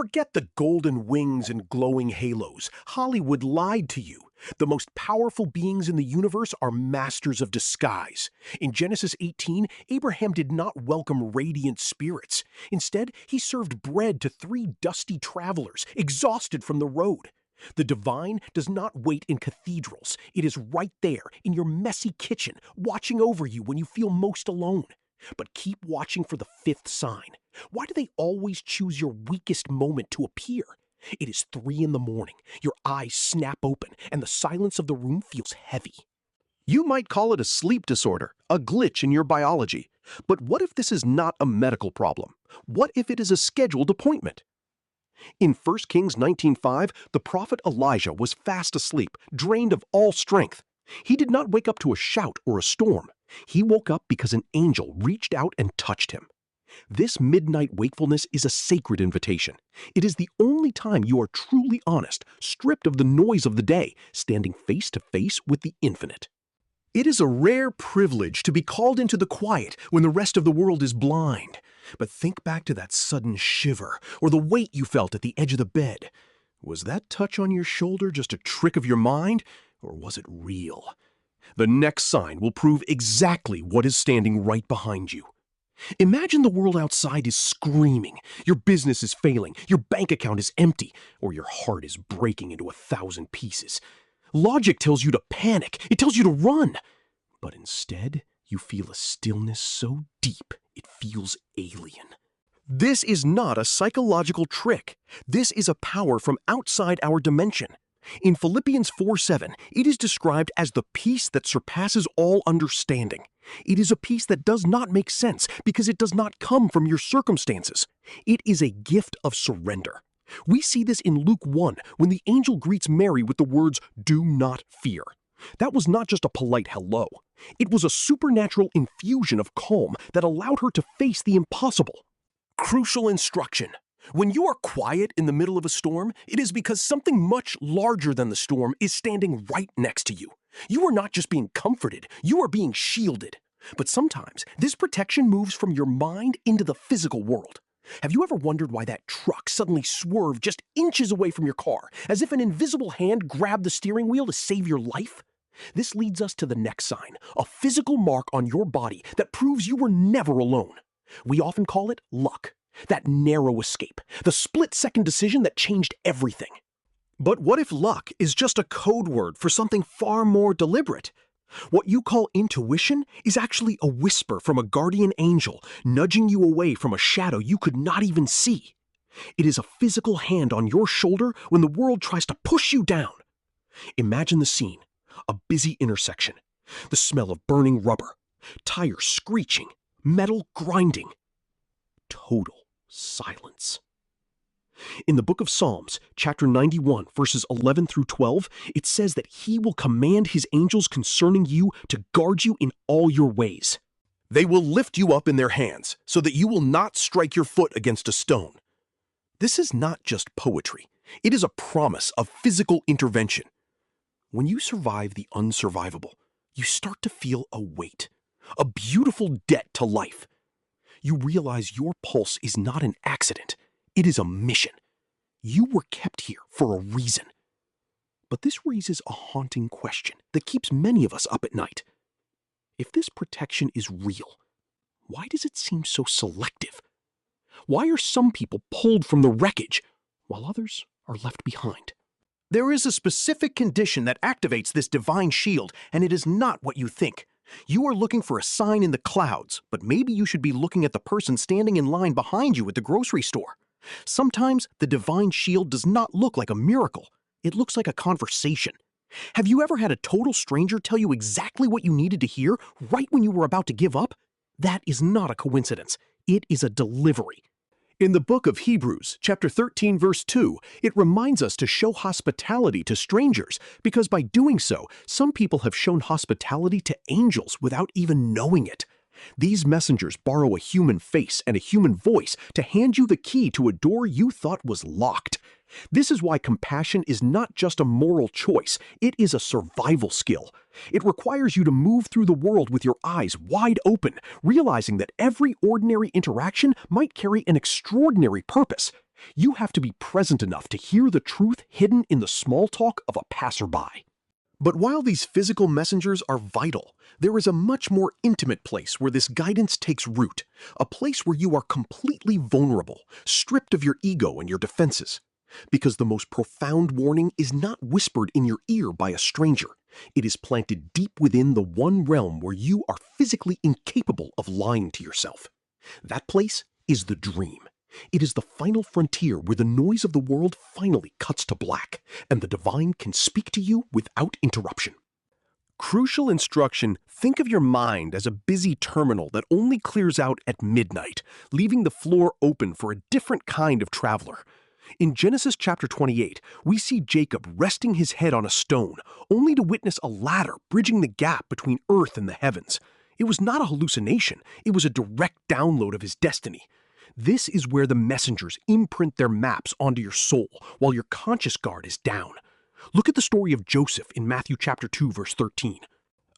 Forget the golden wings and glowing halos. Hollywood lied to you. The most powerful beings in the universe are masters of disguise. In Genesis 18, Abraham did not welcome radiant spirits. Instead, he served bread to 3 dusty travelers, exhausted from the road. The divine does not wait in cathedrals. It is right there, in your messy kitchen, watching over you when you feel most alone. But keep watching for the 5th sign. Why do they always choose your weakest moment to appear? It is 3 in the morning, your eyes snap open, and the silence of the room feels heavy. You might call it a sleep disorder, a glitch in your biology. But what if this is not a medical problem? What if it is a scheduled appointment? In 1 Kings 19:5, the prophet Elijah was fast asleep, drained of all strength. He did not wake up to a shout or a storm. He woke up because an angel reached out and touched him. This midnight wakefulness is a sacred invitation. It is the only time you are truly honest, stripped of the noise of the day, standing face to face with the infinite. It is a rare privilege to be called into the quiet when the rest of the world is blind. But think back to that sudden shiver or the weight you felt at the edge of the bed. Was that touch on your shoulder just a trick of your mind, or was it real? The next sign will prove exactly what is standing right behind you. Imagine the world outside is screaming, your business is failing, your bank account is empty, or your heart is breaking into 1,000 pieces. Logic tells you to panic, it tells you to run. But instead, you feel a stillness so deep it feels alien. This is not a psychological trick. This is a power from outside our dimension. In Philippians 4:7, it is described as the peace that surpasses all understanding. It is a peace that does not make sense because it does not come from your circumstances. It is a gift of surrender. We see this in Luke 1 when the angel greets Mary with the words, "Do not fear." That was not just a polite hello. It was a supernatural infusion of calm that allowed her to face the impossible. Crucial instruction. When you are quiet in the middle of a storm, it is because something much larger than the storm is standing right next to you. You are not just being comforted, you are being shielded. But sometimes, this protection moves from your mind into the physical world. Have you ever wondered why that truck suddenly swerved just inches away from your car, as if an invisible hand grabbed the steering wheel to save your life? This leads us to the next sign, a physical mark on your body that proves you were never alone. We often call it luck. That narrow escape, the split-second decision that changed everything. But what if luck is just a code word for something far more deliberate? What you call intuition is actually a whisper from a guardian angel, nudging you away from a shadow you could not even see. It is a physical hand on your shoulder when the world tries to push you down. Imagine the scene, a busy intersection, the smell of burning rubber, tires screeching, metal grinding. Total silence. In the book of Psalms, chapter 91, verses 11 through 12, it says that he will command his angels concerning you to guard you in all your ways. They will lift you up in their hands so that you will not strike your foot against a stone. This is not just poetry. It is a promise of physical intervention. When you survive the unsurvivable, you start to feel a weight, a beautiful debt to life. You realize your pulse is not an accident. It is a mission. You were kept here for a reason. But this raises a haunting question that keeps many of us up at night. If this protection is real, why does it seem so selective? Why are some people pulled from the wreckage while others are left behind? There is a specific condition that activates this divine shield, and it is not what you think. You are looking for a sign in the clouds, but maybe you should be looking at the person standing in line behind you at the grocery store. Sometimes the divine shield does not look like a miracle. It looks like a conversation. Have you ever had a total stranger tell you exactly what you needed to hear right when you were about to give up? That is not a coincidence. It is a delivery. In the book of Hebrews, chapter 13, verse 2, it reminds us to show hospitality to strangers because by doing so, some people have shown hospitality to angels without even knowing it. These messengers borrow a human face and a human voice to hand you the key to a door you thought was locked. This is why compassion is not just a moral choice, it is a survival skill. It requires you to move through the world with your eyes wide open, realizing that every ordinary interaction might carry an extraordinary purpose. You have to be present enough to hear the truth hidden in the small talk of a passerby. But while these physical messengers are vital, there is a much more intimate place where this guidance takes root, a place where you are completely vulnerable, stripped of your ego and your defenses. Because the most profound warning is not whispered in your ear by a stranger. It is planted deep within the one realm where you are physically incapable of lying to yourself. That place is the dream. It is the final frontier where the noise of the world finally cuts to black, and the divine can speak to you without interruption. Crucial instruction: think of your mind as a busy terminal that only clears out at midnight, leaving the floor open for a different kind of traveler. In Genesis chapter 28, we see Jacob resting his head on a stone, only to witness a ladder bridging the gap between earth and the heavens. It was not a hallucination, it was a direct download of his destiny. This is where the messengers imprint their maps onto your soul while your conscious guard is down. Look at the story of Joseph in Matthew chapter 2, verse 13.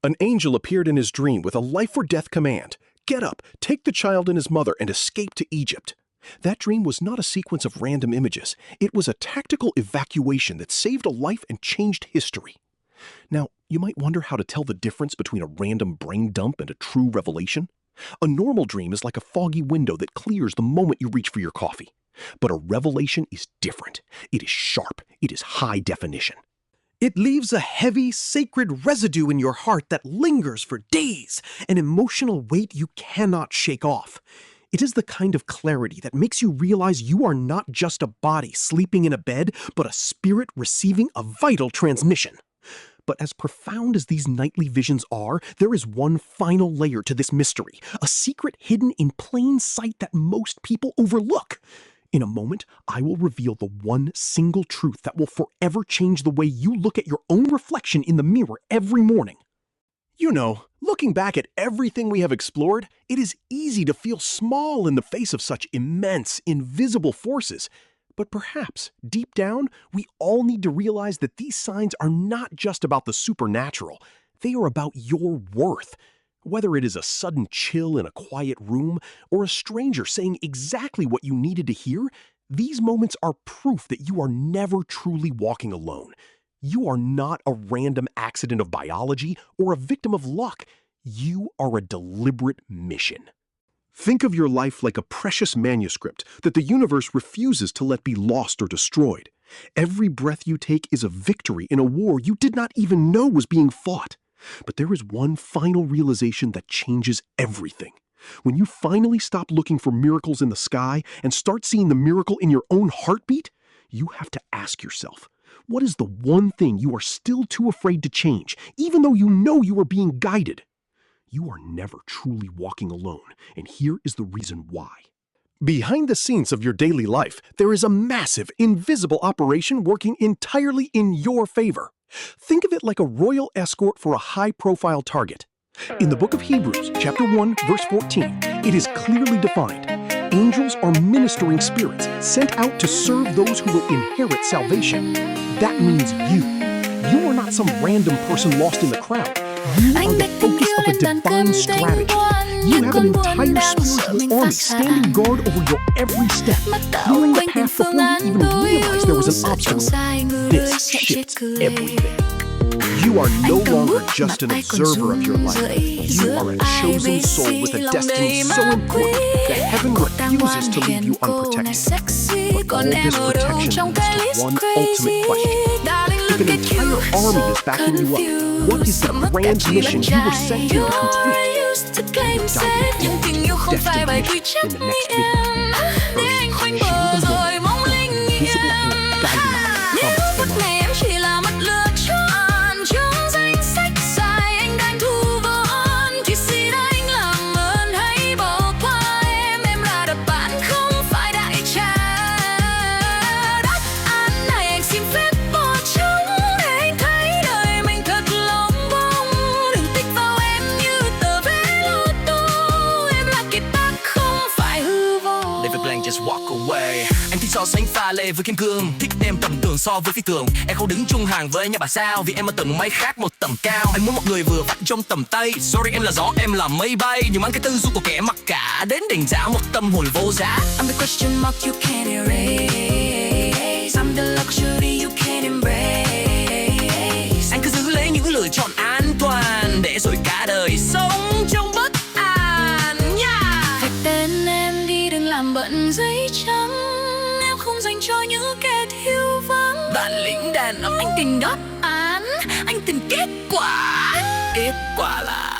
An angel appeared in his dream with a life-or-death command. Get up, take the child and his mother, and escape to Egypt. That dream was not a sequence of random images. It was a tactical evacuation that saved a life and changed history. Now, you might wonder how to tell the difference between a random brain dump and a true revelation. A normal dream is like a foggy window that clears the moment you reach for your coffee. But a revelation is different. It is sharp. It is high definition. It leaves a heavy, sacred residue in your heart that lingers for days, an emotional weight you cannot shake off. It is the kind of clarity that makes you realize you are not just a body sleeping in a bed, but a spirit receiving a vital transmission. But as profound as these nightly visions are, there is one final layer to this mystery, a secret hidden in plain sight that most people overlook. In a moment, I will reveal the one single truth that will forever change the way you look at your own reflection in the mirror every morning. You know, looking back at everything we have explored, it is easy to feel small in the face of such immense, invisible forces. But perhaps, deep down, we all need to realize that these signs are not just about the supernatural. They are about your worth. Whether it is a sudden chill in a quiet room or a stranger saying exactly what you needed to hear, these moments are proof that you are never truly walking alone. You are not a random accident of biology or a victim of luck. You are a deliberate mission. Think of your life like a precious manuscript that the universe refuses to let be lost or destroyed. Every breath you take is a victory in a war you did not even know was being fought. But there is one final realization that changes everything. When you finally stop looking for miracles in the sky and start seeing the miracle in your own heartbeat, you have to ask yourself, what is the one thing you are still too afraid to change, even though you know you are being guided? You are never truly walking alone, and here is the reason why. Behind the scenes of your daily life, there is a massive, invisible operation working entirely in your favor. Think of it like a royal escort for a high-profile target. In the book of Hebrews, chapter 1, verse 14, it is clearly defined. Angels are ministering spirits sent out to serve those who will inherit salvation. That means you. You are not some random person lost in the crowd. You are the focus of a divine strategy. You have an entire spiritual army standing guard over your every step, clearing the path before you even realized there was an obstacle. This shifts everything. You are no longer just an observer of your life. You are a chosen soul with a destiny so important that heaven refuses to leave you unprotected. But all this protection leads to one ultimate question. If an entire army is backing you up, what is the grand mission you were sent here to complete? Dive into your destination in the next video. First, share the moment, visible and guiding comments below. Just walk away. pha lê với kim cương. Thích em tầm thường so với phi thường. Em không đứng chung hàng với nhà bà sao, vì em ở tầng mây khác một tầm cao. Anh muốn một người vừa vặn trong tầm tay. Sorry em là gió, em là mây bay. Nhưng mang cái tư duy của kẻ mặc cả đến đỉnh giá một tâm hồn vô giá. I'm the question mark you can't erase. I'm the luxury you can't embrace. Anh cứ giữ lấy những lựa chọn an toàn để rồi cả đời sống trong bất an. Yeah. Vạch tên em đi, đừng làm bận giấy trắng. Em không dành cho những kẻ thiếu vắng. Bản lĩnh đàn ông. Anh tìm đáp án, anh tìm kết quả. Kết quả là